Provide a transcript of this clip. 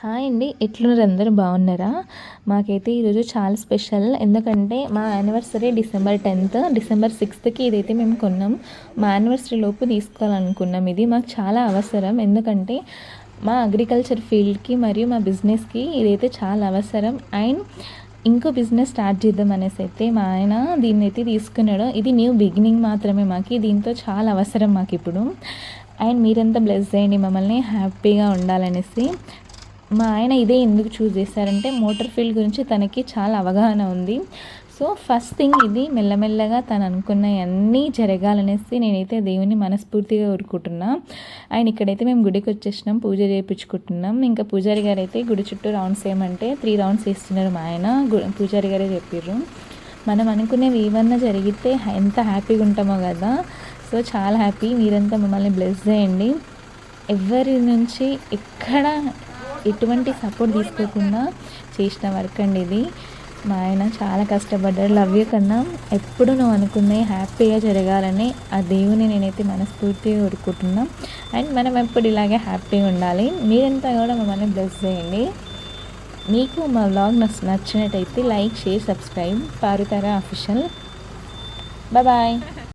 Hi అండి. ఎట్లున్నారు? అందరూ బాగున్నారా? మాకైతే ఈరోజు చాలా స్పెషల్. ఎందుకంటే మా యానివర్సరీ డిసెంబర్ 10th, డిసెంబర్ 6థ్‌కి ఇదైతే మేము కొన్నాం. మా యానివర్సరీ లోపు తీసుకోవాలనుకున్నాం. ఇది మాకు చాలా అవసరం. ఎందుకంటే మా అగ్రికల్చర్ ఫీల్డ్కి మరియు మా బిజినెస్కి ఇదైతే చాలా అవసరం. అండ్ ఇంకో బిజినెస్ స్టార్ట్ చేద్దాం అనేసి అయితే మా ఆయన దీన్ని అయితే తీసుకున్నాడు. ఇది న్యూ బిగినింగ్ మాత్రమే. మాకు దీంతో చాలా అవసరం మాకు ఇప్పుడు. అండ్ మీరంతా బ్లెస్ చేయండి మమ్మల్ని హ్యాపీగా ఉండాలనేసి. మా ఆయన ఇదే ఎందుకు చూస్ చేశారంటే మోటార్ ఫీల్డ్ గురించి తనకి చాలా అవగాహన ఉంది. సో ఫస్ట్ థింగ్ ఇది మెల్లమెల్లగా తను అనుకున్నవన్నీ జరగాలనేసి నేనైతే దేవుని మనస్ఫూర్తిగా కోరుకుంటున్నా. అండ్ ఇక్కడైతే మేము గుడికి వచ్చేసినాం, పూజ చేయించుకుంటున్నాం. ఇంకా పూజారి గారు అయితే గుడి చుట్టూ రౌండ్స్ ఏమంటే 3 రౌండ్స్ వేస్తున్నారు. మా ఆయన పూజారి గారే చెప్పారు. మనం అనుకునేవి ఏమన్నా జరిగితే ఎంత హ్యాపీగా ఉంటామో కదా. సో చాలా హ్యాపీ. మీరంతా మమ్మల్ని బ్లెస్ చేయండి. ఎవరి నుంచి ఎక్కడ ఎటువంటి సపోర్ట్ తీసుకోకుండా చేసిన వర్క్ అండి ఇది. మా ఆయన చాలా కష్టపడ్డారు. లవ్ యూ కన్నా ఎప్పుడు నువ్వు అనుకునే హ్యాపీగా జరగాలని ఆ దేవుని నేనైతే మనస్ఫూర్తిగా కోరుకుంటున్నా. అండ్ మనం ఎప్పుడు ఇలాగే హ్యాపీగా ఉండాలి. మీరంతా కూడా మమ్మల్ని బ్లెస్ చేయండి. మీకు మా వ్లాగ్ నచ్చినట్టయితే లైక్, షేర్, సబ్స్క్రైబ్. పారుతారా అఫీషియల్. బాయ్.